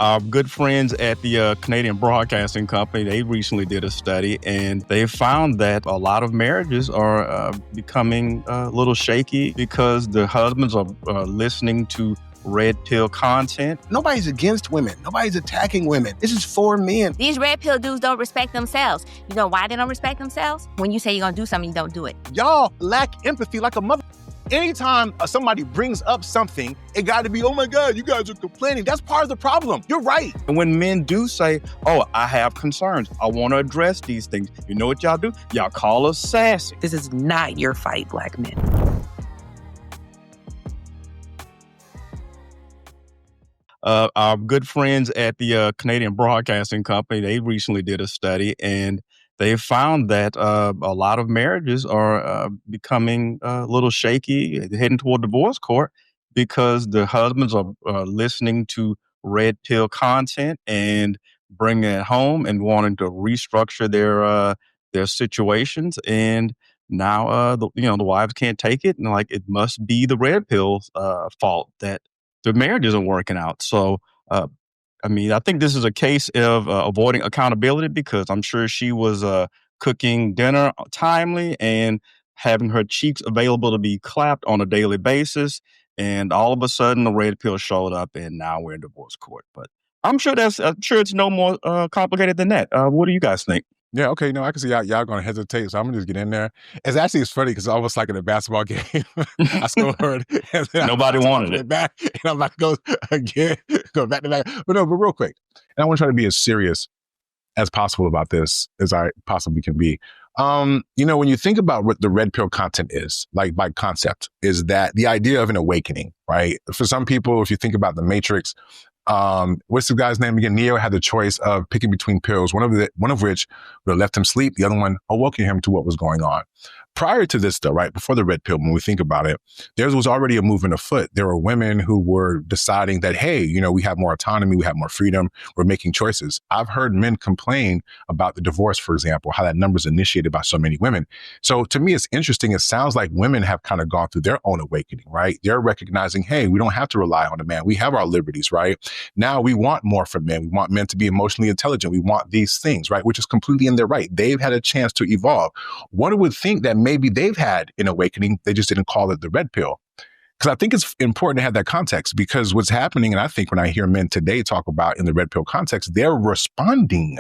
Our good friends at the Canadian Broadcasting Company, they recently did a study, and they found that a lot of marriages are becoming a little shaky because the husbands are listening to red pill content. Nobody's against women. Nobody's attacking women. This is for men. These red pill dudes don't respect themselves. You know why they don't respect themselves? When you say you're going to do something, you don't do it. Y'all lack empathy like a mother. Anytime somebody brings up something, it got to be, oh my God, you guys are complaining. That's part of the problem. You're right. And when men do say, oh, I have concerns, I want to address these things, you know what y'all do? Y'all call us sassy. This is not your fight, Black men. Our good friends at the Canadian Broadcasting Company, they recently did a study, and they found that a lot of marriages are becoming a little shaky, heading toward divorce court, because the husbands are listening to red pill content and bringing it home and wanting to restructure their situations. And now, the wives can't take it, and like it must be the red pill's fault that the marriage isn't working out. So, I think this is a case of avoiding accountability, because I'm sure she was cooking dinner timely and having her cheeks available to be clapped on a daily basis. And all of a sudden, the red pill showed up, and now we're in divorce court. But I'm sure it's no more complicated than that. What do you guys think? Yeah, okay, no, I can see y'all going to hesitate, so I'm going to just get in there. It's funny because it's almost like in a basketball game. I scored. And Nobody wanted it. Back, and I'm like, go again, go back to back. But real quick, and I want to try to be as serious as possible about this as I possibly can be. When you think about what the red pill content is, like by concept, is that the idea of an awakening, right? For some people, if you think about the Matrix, what's the guy's name again? Neo had the choice of picking between pills, one of which would have left him sleep, the other one awoken him to what was going on. Prior to this, though, right before the red pill, when we think about it, there was already a movement afoot. There were women who were deciding that, hey, we have more autonomy, we have more freedom, we're making choices. I've heard men complain about the divorce, for example, how that number is initiated by so many women. So to me, it's interesting. It sounds like women have kind of gone through their own awakening, right? They're recognizing, hey, we don't have to rely on a man. We have our liberties, right? Now we want more from men. We want men to be emotionally intelligent. We want these things, right? Which is completely in their right. They've had a chance to evolve. One would think that maybe they've had an awakening. They just didn't call it the red pill. Because I think it's important to have that context, because what's happening, and I think when I hear men today talk about in the red pill context, they're responding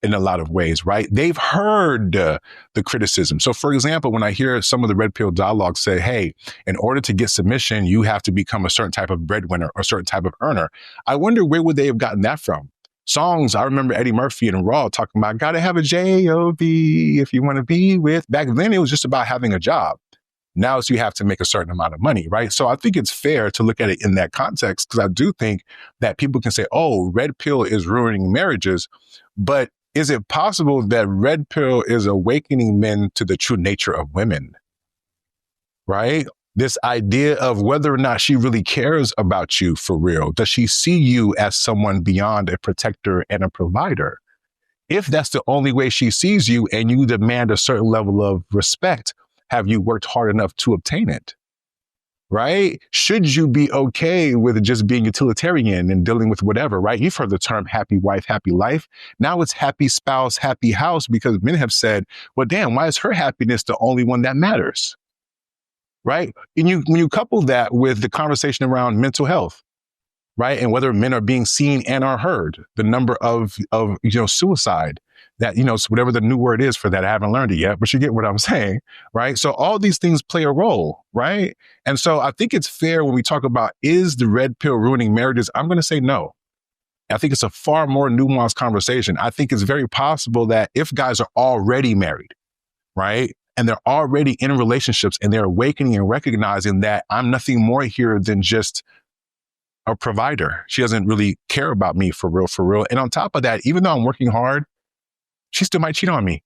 in a lot of ways, right? They've heard the criticism. So for example, when I hear some of the red pill dialogue say, hey, in order to get submission, you have to become a certain type of breadwinner or a certain type of earner. I wonder where would they have gotten that from? Songs, I remember Eddie Murphy and Raw talking about, gotta have a J-O-B if you want to be with. Back then, it was just about having a job. Now it's you have to make a certain amount of money, right? So I think it's fair to look at it in that context, because I do think that people can say, oh, red pill is ruining marriages. But is it possible that red pill is awakening men to the true nature of women, right? This idea of whether or not she really cares about you for real. Does she see you as someone beyond a protector and a provider? If that's the only way she sees you and you demand a certain level of respect, have you worked hard enough to obtain it? Right? Should you be okay with just being utilitarian and dealing with whatever, right? You've heard the term happy wife, happy life. Now it's happy spouse, happy house, because men have said, well, damn, why is her happiness the only one that matters? Right? And when you couple that with the conversation around mental health, right? And whether men are being seen and are heard, the number of suicide, that, so whatever the new word is for that, I haven't learned it yet, but you get what I'm saying, right? So all these things play a role, right? And so I think it's fair when we talk about, is the red pill ruining marriages? I'm going to say no. I think it's a far more nuanced conversation. I think it's very possible that if guys are already married, right? And they're already in relationships and they're awakening and recognizing that I'm nothing more here than just a provider. She doesn't really care about me for real. And on top of that, even though I'm working hard, she still might cheat on me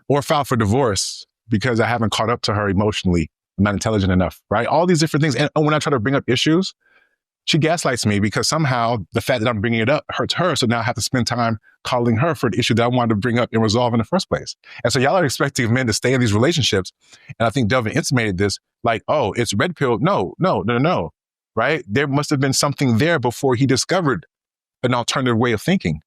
or file for divorce because I haven't caught up to her emotionally. I'm not intelligent enough, right? All these different things. And when I try to bring up issues, she gaslights me because somehow the fact that I'm bringing it up hurts her. So now I have to spend time calling her for the issue that I wanted to bring up and resolve in the first place. And so y'all are expecting men to stay in these relationships. And I think Delvin intimated this, like, oh, it's red pill. No. Right? There must have been something there before he discovered an alternative way of thinking,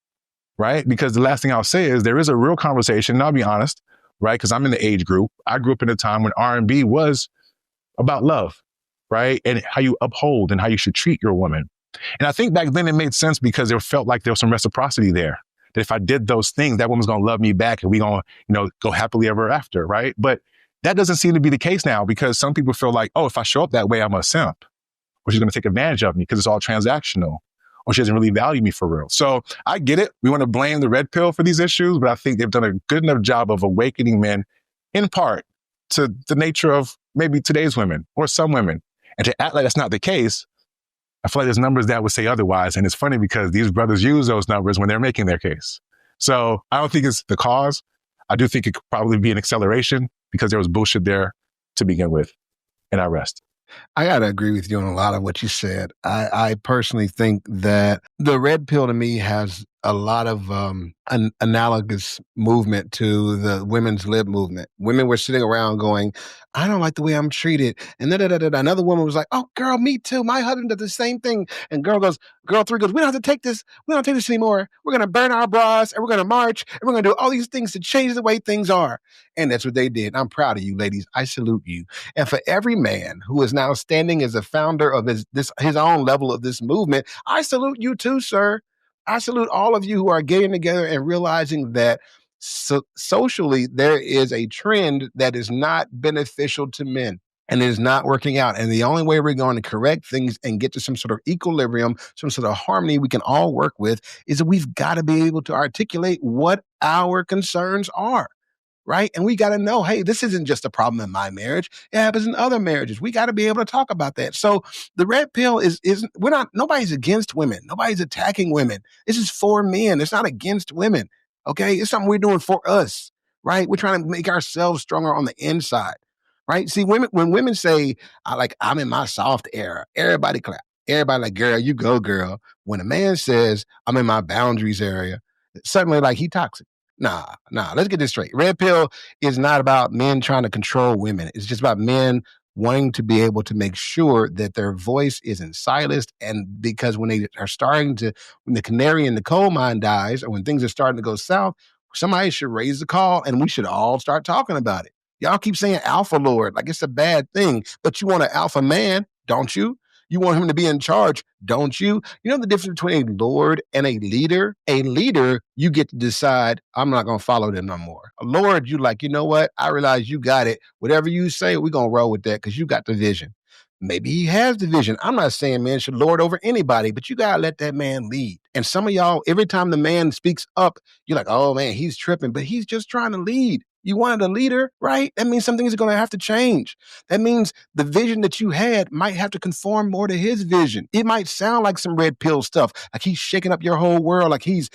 right? Because the last thing I'll say is there is a real conversation, and I'll be honest, right? Because I'm in the age group. I grew up in a time when R&B was about love, right? And how you uphold and how you should treat your woman. And I think back then it made sense because it felt like there was some reciprocity there. That if I did those things, that woman's going to love me back and we going to, go happily ever after, right? But that doesn't seem to be the case now because some people feel like, oh, if I show up that way, I'm a simp. Or she's going to take advantage of me because it's all transactional. Or she doesn't really value me for real. So I get it. We want to blame the red pill for these issues, but I think they've done a good enough job of awakening men in part to the nature of maybe today's women or some women. And to act like that's not the case, I feel like there's numbers that would say otherwise. And it's funny because these brothers use those numbers when they're making their case. So I don't think it's the cause. I do think it could probably be an acceleration because there was bullshit there to begin with. And I rest. I got to agree with you on a lot of what you said. I personally think that the red pill to me has a lot of an analogous movement to the women's lib movement. Women were sitting around going, I don't like the way I'm treated. And another woman was like, oh, girl, me too. My husband did the same thing. And girl three goes, we don't have to take this. We don't take this anymore. We're going to burn our bras and we're going to march and we're going to do all these things to change the way things are. And that's what they did. I'm proud of you, ladies. I salute you. And for every man who is now standing as a founder of his own level of this movement, I salute you too, sir. I salute all of you who are getting together and realizing that socially there is a trend that is not beneficial to men and it is not working out. And the only way we're going to correct things and get to some sort of equilibrium, some sort of harmony we can all work with is that we've got to be able to articulate what our concerns are. Right. And we got to know, hey, this isn't just a problem in my marriage. It happens in other marriages. We got to be able to talk about that. So the red pill nobody's against women. Nobody's attacking women. This is for men. It's not against women. Okay. It's something we're doing for us. Right. We're trying to make ourselves stronger on the inside. Right. See, when women say, I'm in my soft era, everybody clap. Everybody like, girl, you go, girl. When a man says, I'm in my boundaries area, suddenly like he toxic. Nah, let's get this straight. Red pill is not about men trying to control women. It's just about men wanting to be able to make sure that their voice isn't silenced. And because when the canary in the coal mine dies or when things are starting to go south, somebody should raise the call and we should all start talking about it. Y'all keep saying alpha lord, like it's a bad thing, but you want an alpha man, don't you? You want him to be in charge, don't you? You know the difference between a lord and a leader? A leader, you get to decide, I'm not going to follow them no more. A lord, you like, you know what? I realize you got it. Whatever you say, we're going to roll with that because you got the vision. Maybe he has the vision. I'm not saying man should lord over anybody, but you got to let that man lead. And some of y'all, every time the man speaks up, you're like, oh man, he's tripping, but he's just trying to lead. You wanted a leader, right? That means some things are going to have to change. That means the vision that you had might have to conform more to his vision. It might sound like some red pill stuff, like he's shaking up your whole world, like he's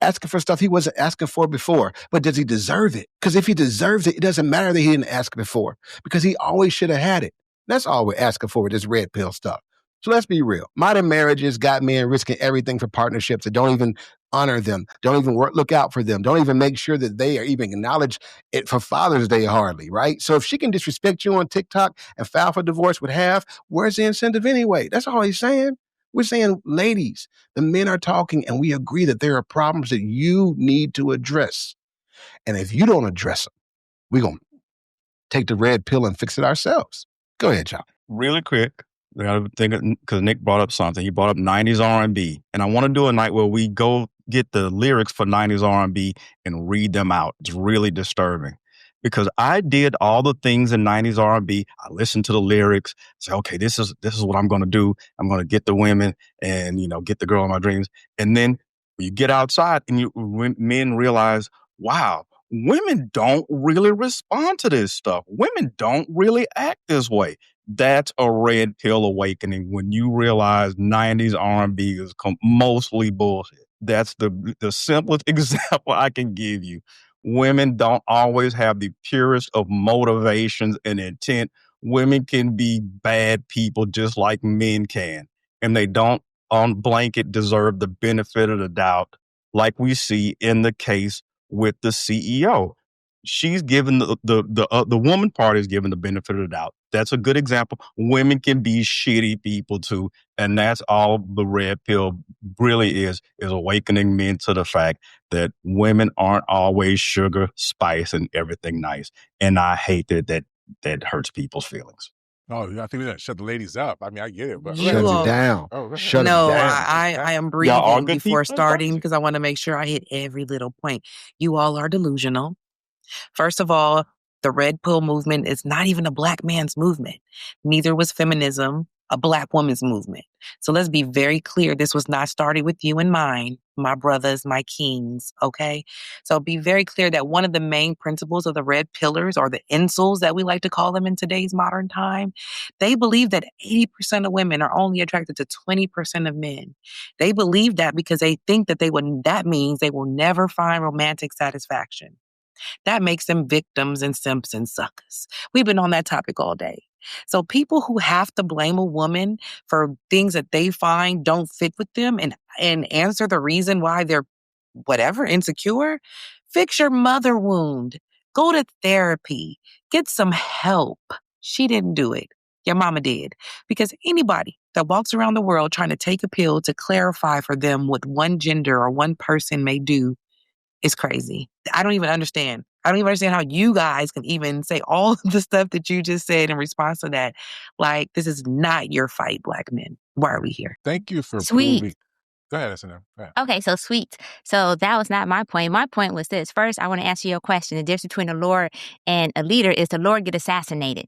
asking for stuff he wasn't asking for before. But does he deserve it? Because if he deserves it, it doesn't matter that he didn't ask before because he always should have had it. That's all we're asking for with this red pill stuff. So let's be real. Modern marriages got men risking everything for partnerships that don't even honor them, don't even look out for them, don't even make sure that they are even acknowledge it for Father's Day hardly, right? So if she can disrespect you on TikTok and file for divorce with half, where's the incentive anyway? That's all he's saying. We're saying, ladies, the men are talking and we agree that there are problems that you need to address. And if you don't address them, we're going to take the red pill and fix it ourselves. Go ahead, John. Really quick. I got to think because Nick brought up something. He brought up 90s R&B. And I want to do a night where we go get the lyrics for 90s R&B and read them out. It's really disturbing because I did all the things in 90s R&B. I listened to the lyrics, say, okay, this is what I'm going to do. I'm going to get the women and, get the girl in my dreams. And then you get outside and men realize, wow, women don't really respond to this stuff. Women don't really act this way. That's a red pill awakening when you realize 90s R&B is mostly bullshit. That's the simplest example I can give you. Women don't always have the purest of motivations and intent. Women can be bad people just like men can. And they don't on blanket deserve the benefit of the doubt like we see in the case with the CEO. she's given the woman part is given the benefit of the doubt. That's a good example. Women can be shitty people too, and that's all the red pill really is awakening men to the fact that women aren't always sugar, spice, and everything nice. And I hate that hurts people's feelings. Oh, I think we gotta shut the ladies up. I mean, I get it, but You Shut it all- down. Oh, Shut it No, down. I am Y'all are breathing good before people. starting because I want to make sure I hit every little point. You all are delusional. First of all, the red pill movement is not even a black man's movement. Neither was feminism a black woman's movement. So let's be very clear. This was not started with you in mind, my brothers, my kings, okay? So be very clear that one of the main principles of the red pillars, or the incels that we like to call them in today's modern time, they believe that 80% of women are only attracted to 20% of men. They believe that because they think that that means they will never find romantic satisfaction. That makes them victims and simps and suckers. We've been on that topic all day. So people who have to blame a woman for things that they find don't fit with them and answer the reason why they're whatever insecure, fix your mother wound. Go to therapy. Get some help. She didn't do it. Your mama did. Because anybody that walks around the world trying to take a pill to clarify for them what one gender or one person may do is crazy. I don't even understand. I don't even understand how you guys can even say all the stuff that you just said in response to that. Like, this is not your fight, black men. Why are we here? thank you for Sweet. proving. Go ahead, SNM. Go ahead. Okay, so sweet. So that was not my point. My point was this. First, I want to answer your question. The difference between a Lord and a leader is the Lord get assassinated.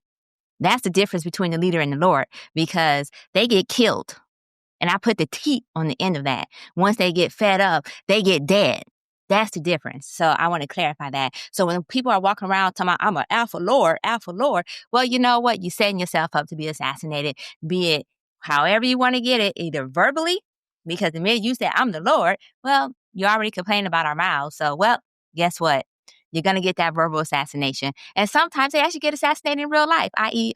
That's the difference between the leader and the Lord, because they get killed. And I put the T on the end of that. Once they get fed up, they get dead. That's the difference. So I want to clarify that. So when people are walking around talking about, I'm an alpha lord, well, you know what? You're setting yourself up to be assassinated, be it however you want to get it, either verbally, because the minute you say, I'm the Lord, well, you already complained about our mouths. So, well, guess what? You're going to get that verbal assassination. And sometimes they actually get assassinated in real life, i.e.,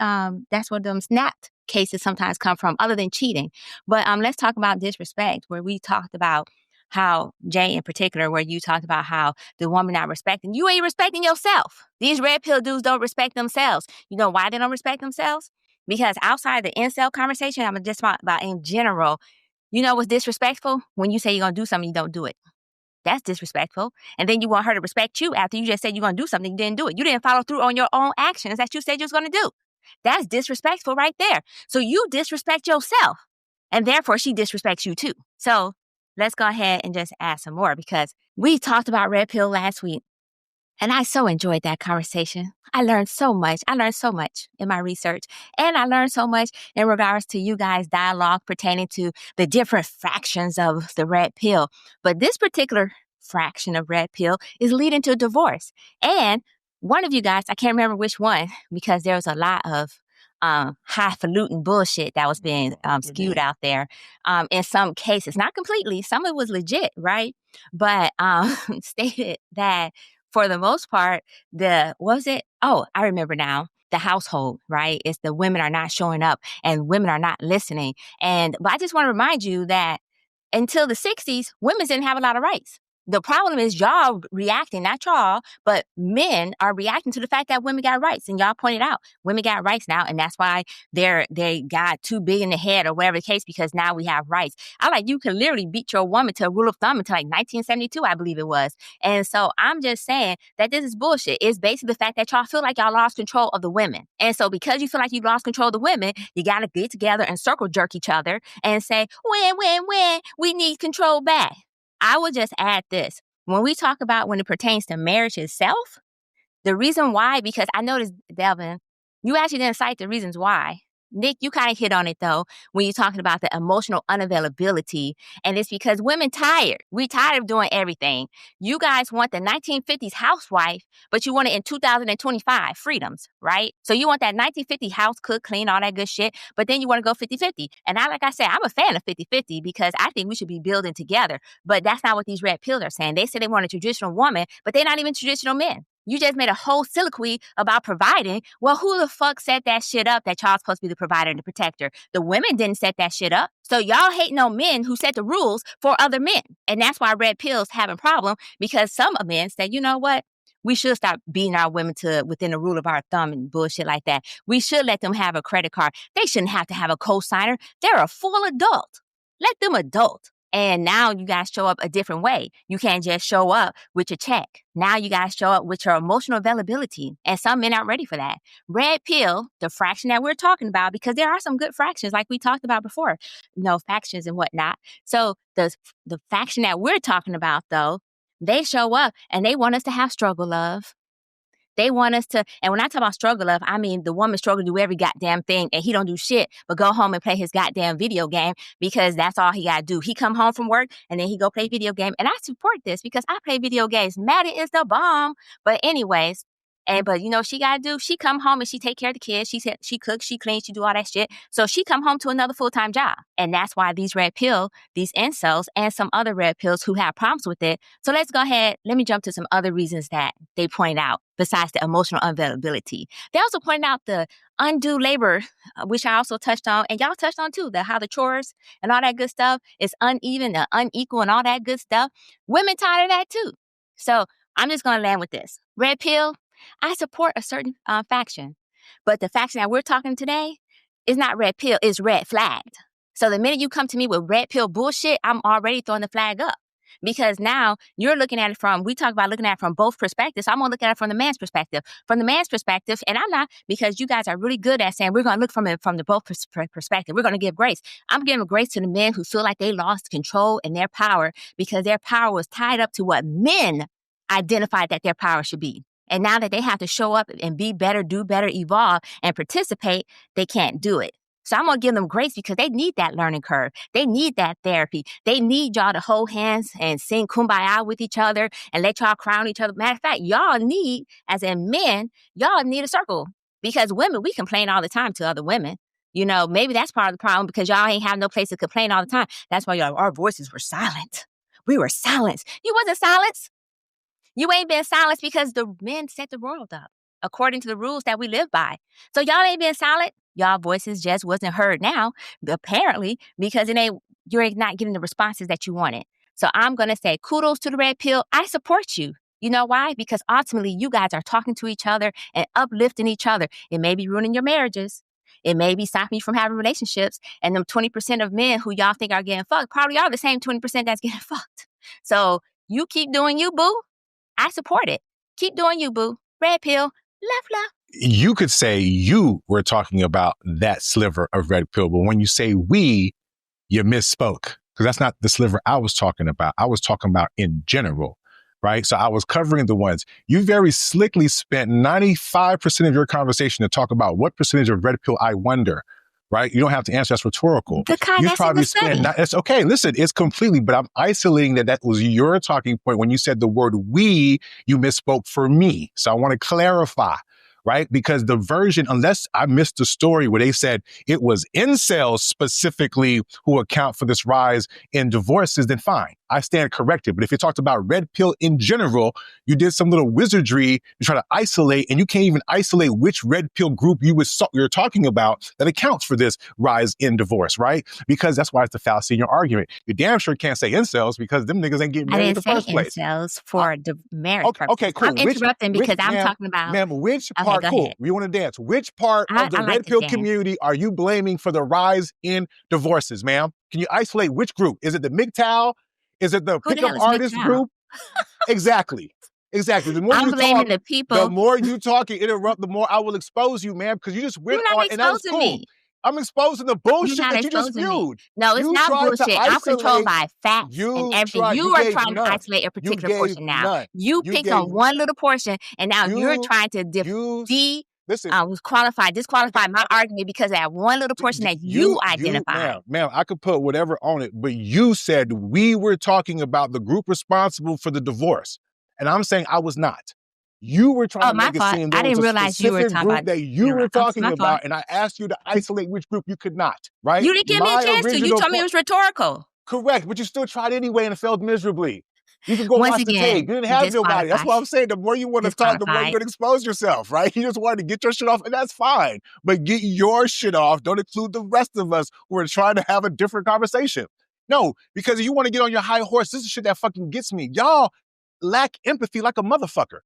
that's where them snapped cases sometimes come from, other than cheating. But let's talk about disrespect, where we talked about how, Jay in particular, where you talked about how the woman not respecting, you ain't respecting yourself. These red pill dudes don't respect themselves. You know why they don't respect themselves? Because outside the incel conversation, I'm just about in general, you know what's disrespectful? When you say you're going to do something, you don't do it. That's disrespectful. And then you want her to respect you after you just said you're going to do something, you didn't do it. You didn't follow through on your own actions that you said you was going to do. That's disrespectful right there. So you disrespect yourself, and therefore she disrespects you too. So let's go ahead and just add some more, because we talked about red pill last week, and I so enjoyed that conversation. I learned so much. I learned so much in my research, and I learned so much in regards to you guys' dialogue pertaining to the different fractions of the red pill. But this particular fraction of red pill is leading to divorce. And one of you guys, I can't remember which one, because there was a lot of highfalutin bullshit that was being skewed out there in some cases. Not completely. Some of it was legit, right? But stated that for the most part, what was it? Oh, I remember now. The household, right? It's the women are not showing up and women are not listening. But I just want to remind you that until the 60s, women didn't have a lot of rights. The problem is y'all reacting, not y'all, but men are reacting to the fact that women got rights. And y'all pointed out, women got rights now. And that's why they got too big in the head or whatever the case, because now we have rights. You can literally beat your woman to a rule of thumb until like 1972, I believe it was. And so I'm just saying that this is bullshit. It's basically the fact that y'all feel like y'all lost control of the women. And so because you feel like you lost control of the women, you got to get together and circle jerk each other and say, when, we need control back. I will just add this. When we talk about when it pertains to marriage itself, the reason why, because I noticed, Delvin, you actually didn't cite the reasons why. Nick, you kind of hit on it, though, when you're talking about the emotional unavailability. And it's because women tired. We tired of doing everything. You guys want the 1950s housewife, but you want it in 2025, freedoms, right? So you want that 1950 house, cook, clean, all that good shit, but then you want to go 50-50. And like I said, I'm a fan of 50-50 because I think we should be building together. But that's not what these red pills are saying. They say they want a traditional woman, but they're not even traditional men. You just made a whole soliloquy about providing. Well, who the fuck set that shit up that y'all supposed to be the provider and the protector? The women didn't set that shit up. So y'all hating on men who set the rules for other men. And that's why red pills have a problem, because some men say, you know what? We should stop beating our women to within the rule of our thumb and bullshit like that. We should let them have a credit card. They shouldn't have to have a co-signer. They're a full adult. Let them adult. And now you guys show up a different way. You can't just show up with your check. Now you guys show up with your emotional availability. And some men aren't ready for that. Red pill, the fraction that we're talking about, because there are some good fractions like we talked about before, factions and whatnot. So the faction that we're talking about, though, they show up and they want us to have struggle love. They want us to, and when I talk about struggle love, I mean the woman struggle to do every goddamn thing and he don't do shit but go home and play his goddamn video game because that's all he gotta do. He come home from work and then he go play video game. And I support this because I play video games. Maddie is the bomb. But anyways, but she gotta do, she come home and she take care of the kids. She cooks, she cleans, she do all that shit. So she come home to another full-time job. And that's why these red pill, these incels and some other red pills who have problems with it. So let's go ahead. Let me jump to some other reasons that they point out besides the emotional unavailability. They also point out the undue labor, which I also touched on, and y'all touched on too, how the chores and all that good stuff is uneven, unequal and all that good stuff. Women tired of that too. So I'm just gonna land with this. Red pill, I support a certain faction, but the faction that we're talking today is not red pill, it's red flagged. So the minute you come to me with red pill bullshit, I'm already throwing the flag up. Because now you're looking at it we talk about looking at it from both perspectives. I'm going to look at it from the man's perspective. From the man's perspective, and I'm not, because you guys are really good at saying we're going to look from it from the both perspective. We're going to give grace. I'm giving grace to the men who feel like they lost control and their power because their power was tied up to what men identified that their power should be. And now that they have to show up and be better, do better, evolve, and participate, they can't do it. So I'm going to give them grace because they need that learning curve. They need that therapy. They need y'all to hold hands and sing Kumbaya with each other and let y'all crown each other. Matter of fact, y'all need, as in men, y'all need a circle. Because women, we complain all the time to other women. Maybe that's part of the problem because y'all ain't have no place to complain all the time. That's why our voices were silent. We were silenced. You wasn't silenced. You ain't been silenced because the men set the world up according to the rules that we live by. So y'all ain't been silent. Y'all voices just wasn't heard now, apparently, because you're not getting the responses that you wanted. So I'm going to say kudos to the red pill. I support you. You know why? Because ultimately you guys are talking to each other and uplifting each other. It may be ruining your marriages. It may be stopping you from having relationships. And them 20% of men who y'all think are getting fucked probably are the same 20% that's getting fucked. So you keep doing you, boo. I support it. Keep doing you, boo. Red pill, left. You could say you were talking about that sliver of red pill, but when you say we, you misspoke because that's not the sliver I was talking about. I was talking about in general, right? So I was covering the ones. You very slickly spent 95% of your conversation to talk about what percentage of red pill I wonder, right? You don't have to answer. That's rhetorical. The kind You probably spent. It's okay. Listen, it's completely. But I'm isolating that was your talking point when you said the word "we." You misspoke for me. So I want to clarify, right? Because the version, unless I missed the story where they said it was incels specifically who account for this rise in divorces, then fine. I stand corrected. But if you talked about red pill in general, you did some little wizardry to try to isolate, and you can't even isolate which red pill group you're talking about that accounts for this rise in divorce, right? Because that's why it's the fallacy in your argument. You damn sure can't say incels because them niggas ain't getting married in the first place. I didn't say incels for the marriage purposes. Okay, cool. I'm interrupting because I'm talking about... Ma'am, which part, cool, we want to dance. Which part of the red pill community are you blaming for the rise in divorces, ma'am? Can you isolate which group? Is it the MGTOW? Is it the pickup artist group? Exactly. The more I'm blaming the people. The more you talk and interrupt, the more I will expose you, ma'am, because you just went on and that was cool. Me. I'm exposing the bullshit that you just spewed. No, it's not bullshit. I'm controlled by facts and everything. You are trying to isolate a particular portion now. None. You picked on one little portion, and now you're trying to disqualify my argument because of that one little portion that you identified. Ma'am, I could put whatever on it, but you said we were talking about the group responsible for the divorce. And I'm saying I was not. You were trying to make it seem there was a specific group that you were talking about, and I asked you to isolate which group you could not, right? You didn't give me a chance to. You told me it was rhetorical. Correct, but you still tried anyway and it failed miserably. You can go watch the tape. You didn't have nobody. That's what I'm saying. The more you want to talk, the more you're going to expose yourself, right? You just wanted to get your shit off, and that's fine. But get your shit off. Don't include the rest of us who are trying to have a different conversation. No, because you want to get on your high horse. This is shit that fucking gets me. Y'all lack empathy like a motherfucker.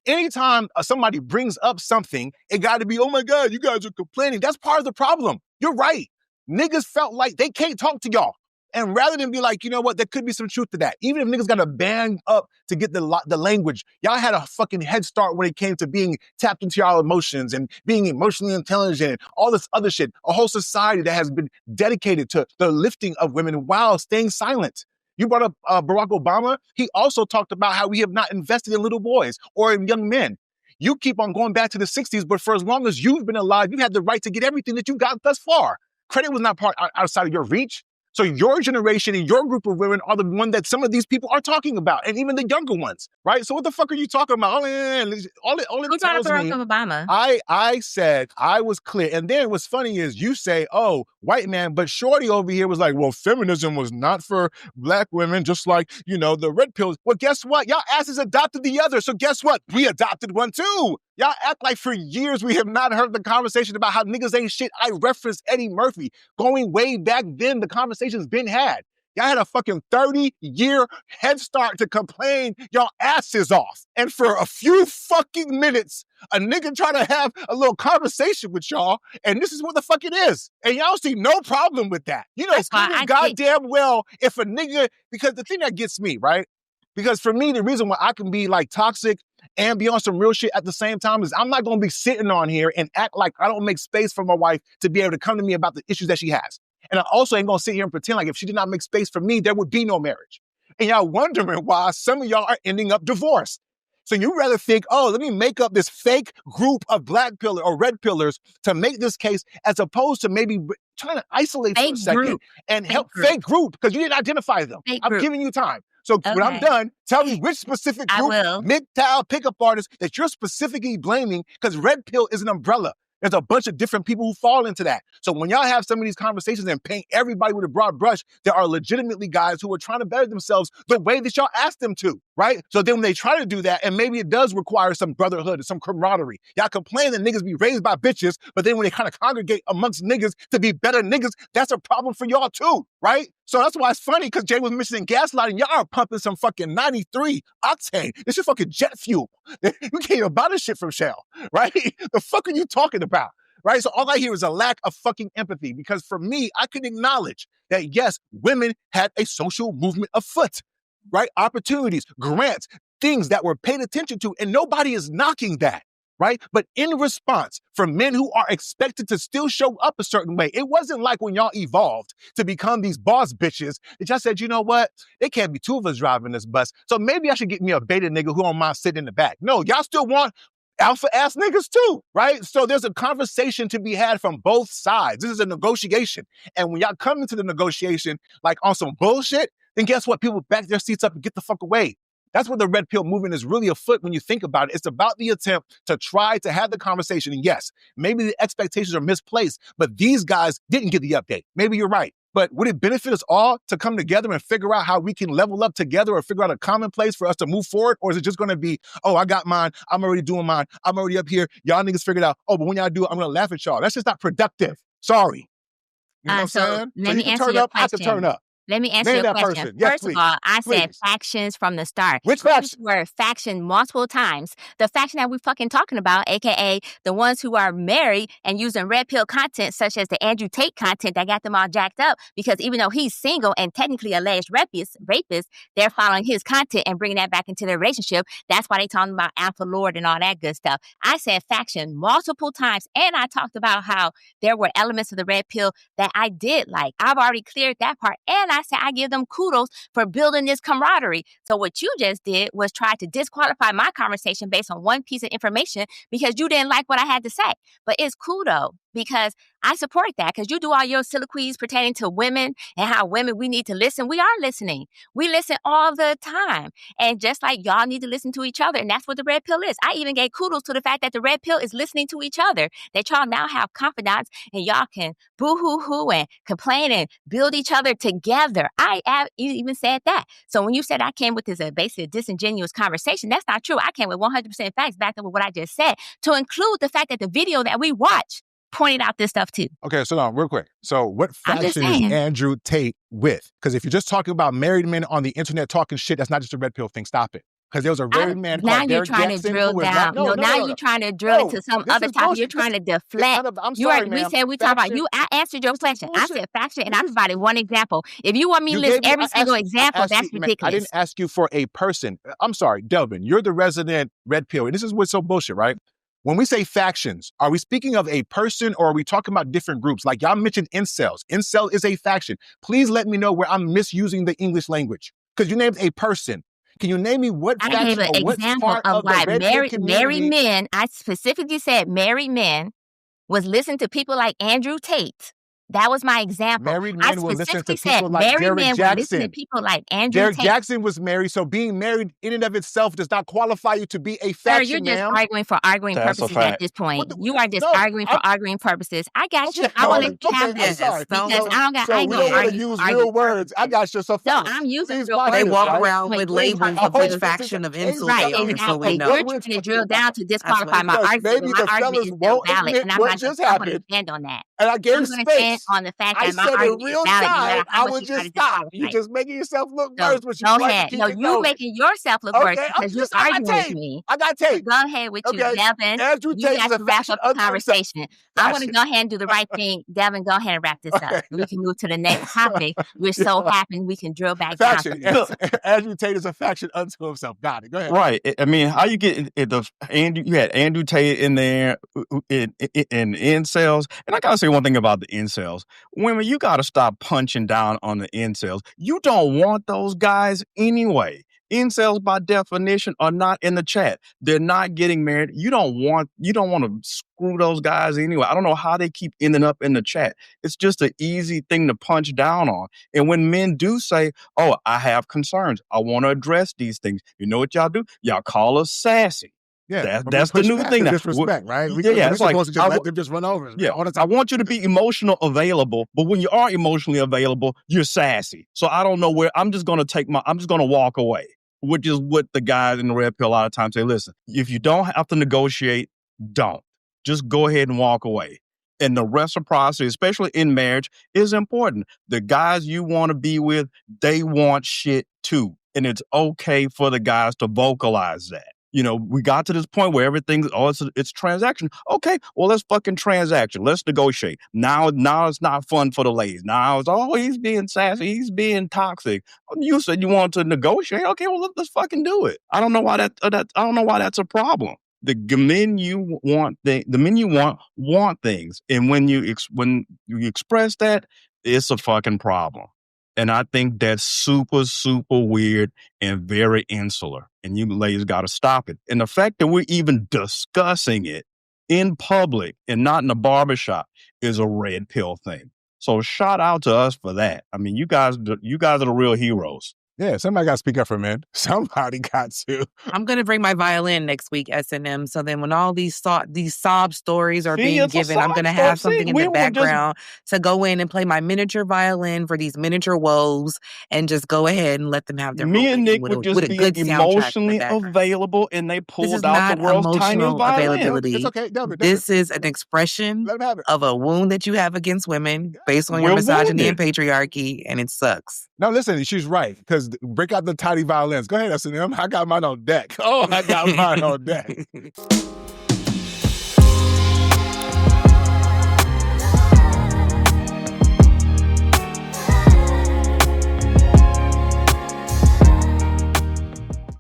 Anytime somebody brings up something, it got to be, oh my God, you guys are complaining. That's part of the problem. You're right. Niggas felt like they can't talk to y'all. And rather than be like, you know what, there could be some truth to that. Even if niggas got to band up to get the language, y'all had a fucking head start when it came to being tapped into y'all emotions and being emotionally intelligent and all this other shit. A whole society that has been dedicated to the lifting of women while staying silent. You brought up Barack Obama. He also talked about how we have not invested in little boys or in young men. You keep on going back to the 60s, but for as long as you've been alive, you had the right to get everything that you got thus far. Credit was not outside of your reach. So your generation and your group of women are the one that some of these people are talking about, and even the younger ones, right? So what the fuck are you talking about? All it tells me, Obama? I said I was clear. And then what's funny is you say, oh, white man, but Shorty over here was like, well, feminism was not for black women, just like, you know, the red pills. Well, guess what? Y'all asses adopted the other. So guess what? We adopted one too. Y'all act like for years we have not heard the conversation about how niggas ain't shit. I referenced Eddie Murphy. Going way back then, the conversation's been had. Y'all had a fucking 30-year head start to complain y'all asses off. And for a few fucking minutes, a nigga try to have a little conversation with y'all, and this is what the fuck it is. And y'all see no problem with that. You know, goddamn well if a nigga, because the thing that gets me, right? Because for me, the reason why I can be like toxic and be on some real shit at the same time is I'm not going to be sitting on here and act like I don't make space for my wife to be able to come to me about the issues that she has. And I also ain't going to sit here and pretend like if she did not make space for me, there would be no marriage. And y'all wondering why some of y'all are ending up divorced. So you rather think, oh, let me make up this fake group of black pillar or red pillars to make this case, as opposed to maybe trying to isolate for a second and help fake group, because you didn't identify them. I'm giving you time. So when I'm done, tell me which specific group, MGTOW pickup artists that you're specifically blaming, because red pill is an umbrella. There's a bunch of different people who fall into that. So when y'all have some of these conversations and paint everybody with a broad brush, there are legitimately guys who are trying to better themselves the way that y'all asked them to, right? So then when they try to do that, and maybe it does require some brotherhood and some camaraderie, y'all complain that niggas be raised by bitches, but then when they kind of congregate amongst niggas to be better niggas, that's a problem for y'all too, right? So that's why it's funny, because Jay was mentioning gaslighting. Y'all are pumping some fucking 93 octane. This is fucking jet fuel. You can't even buy this shit from Shell, right? The fuck are you talking about, right? So all I hear is a lack of fucking empathy, because for me, I can acknowledge that, yes, women had a social movement afoot, right? Opportunities, grants, things that were paid attention to, and nobody is knocking that. Right? But in response, for men who are expected to still show up a certain way, it wasn't like when y'all evolved to become these boss bitches that y'all said, you know what? There can't be two of us driving this bus, so maybe I should get me a beta nigga who don't mind sitting in the back. No, y'all still want alpha ass niggas too, right? So there's a conversation to be had from both sides. This is a negotiation. And when y'all come into the negotiation like on some bullshit, then guess what? People back their seats up and get the fuck away. That's what the red pill movement is really afoot when you think about it. It's about the attempt to try to have the conversation. And yes, maybe the expectations are misplaced, but these guys didn't get the update. Maybe you're right. But would it benefit us all to come together and figure out how we can level up together, or figure out a common place for us to move forward? Or is it just going to be, oh, I got mine, I'm already doing mine, I'm already up here, y'all niggas figured out, oh, but when y'all do it, I'm going to laugh at y'all. That's just not productive. Sorry. You know what I'm saying? Let me you can answer turn your up, I can turn up. Let me answer Name your that question. person. Yes, First please. of all, I Please. said factions from the start. Which faction? Were faction multiple times. The faction that we're fucking talking about, aka the ones who are married and using red pill content, such as the Andrew Tate content that got them all jacked up, because even though he's single and technically alleged rapist, they're following his content and bringing that back into their relationship. That's why they talking about alpha lord and all that good stuff. I said faction multiple times, and I talked about how there were elements of the red pill that I did like. I've already cleared that part, and I said I give them kudos for building this camaraderie. So what you just did was try to disqualify my conversation based on one piece of information because you didn't like what I had to say. But it's cool though, because I support that, because you do all your soliloquies pertaining to women and how women, we need to listen. We are listening. We listen all the time. And just like y'all need to listen to each other. And that's what the red pill is. I even gave kudos to the fact that the red pill is listening to each other, that y'all now have confidants and y'all can boo-hoo-hoo and complain and build each other together. I even said that. So when you said I came with this basically disingenuous conversation, that's not true. I came with 100% facts backed up with what I just said, to include the fact that the video that we watched pointed out this stuff too. Okay, so now real quick. So what faction is Andrew Tate with? Because if you're just talking about married men on the internet talking shit, that's not just a red pill thing. Stop it. Because there was a very man now called you're Derek trying to Jackson drill who was down. not. Now you're trying to drill into some This other is topic. You're bullshit. trying to deflect. I'm You sorry, are, we ma'am. said we talk about Faction. you. I answered your question. I Bullshit. said faction, and This I is- provided one example. If you want me to You list gave me- every I single asked- I example, asked that's you- ridiculous. I didn't ask you for a person. I'm sorry, Delvin. You're the resident red pill, and this is what's so bullshit, right? When we say factions, are we speaking of a person or are we talking about different groups? Like y'all mentioned incels. Incel is a faction. Please let me know where I'm misusing the English language. Because you named a person. Can you name me what I gave faction an or what example part of of the why red pill community? married men, I specifically said married men, was listening to people like Andrew Tate. That was my example. Married I men will listen to specifically said people like married Derek men were listening to Jackson. people like Andrew Derek Tate. Jackson was married, so being married in and of itself does not qualify you to be a Sir, faction, you're just ma'am. arguing for arguing That's a purposes at fact. this point. What the- You are just no, arguing for arguing purposes. I got you. Okay, I will okay, let you have okay, this. I'm sorry. Because So- I ain't So we gonna don't want to argue use for real arguing words. I got you. So No, fellas, I'm using please real mind They words. this, walk right? around Like, with please, labels like, of which this is- faction of Right, insults Right, they are, so we exactly. know. What You're we're trying to drill down to That's disqualify what- my Because argument. maybe My the argument fellas is still won't valid, admit and I'm what not just I'm going to happened. stand on that. And I gave I'm going to stand space. on the fact I that my said in argument real is valid, no matter time, how I much would you try just to stop. You disqualify it. just making yourself look So worse, but you go like to ahead. keep No, it you going. making yourself look worse Okay, I'm because you're just, I got arguing with tape. me. I got tape. Go ahead with you, Okay, Devin. Andrew You Tate got is a to wrap faction up the unto himself. conversation. I'm going to Faction. go ahead and do the right thing. Devin, go ahead and wrap this up. Okay. We can move to the next topic. We're so happy we can drill back down to Faction. this. Andrew Tate is a faction unto himself. Got it. Go ahead. Right. I mean, how you get you had Andrew Tate in there in incels. And I gotta say one thing about the incels. Women, you gotta stop punching down on the incels. You don't want those guys anyway. Incels by definition are not in the chat. They're not getting married. You don't want to screw those guys anyway. I don't know how they keep ending up in the chat. It's just an easy thing to punch down on. And when men do say, "Oh, I have concerns. I want to address these things," you know what y'all do? Y'all call us sassy. Yeah, That's the new thing now. Disrespect, right? Yeah, We're it's like, supposed to just I let them just run over us. Yeah, all the I time. want you to be emotional available, but when you are emotionally available, you're sassy. So I don't know where I'm just going to walk away, which is what the guys in the red pill a lot of times say. Listen, if you don't have to negotiate, don't. Just go ahead and walk away. And the reciprocity, especially in marriage, is important. The guys you want to be with, they want shit too. And it's okay for the guys to vocalize that. You know, we got to this point where everything's, it's transaction. Okay, well, let's fucking transaction. Let's negotiate. Now it's not fun for the ladies. Now it's, he's being sassy. He's being toxic. You said you wanted to negotiate. Okay, well, let's fucking do it. I don't know why I don't know why that's a problem. The men you want things. And when you express that, it's a fucking problem. And I think that's super, super weird and very insular. And you ladies got to stop it. And the fact that we're even discussing it in public and not in a barbershop is a red pill thing. So shout out to us for that. I mean, you guys are the real heroes. Yeah, somebody got to speak up for men. Somebody got to. I'm going to bring my violin next week, S&M. So then when all these sob stories are being given, I'm going to have something in the background to go in and play my miniature violin for these miniature woes and just go ahead and let them have their Me and Nick with would just be emotionally available, and they pulled out the world's tiniest violin. Availability. It's okay. Delbert. This is an expression of a wound that you have against women based on your misogyny and patriarchy, and it sucks. No, listen, she's right. Because break out the tiny violins. Go ahead, S&M. I got mine on deck. Oh, I got mine on deck.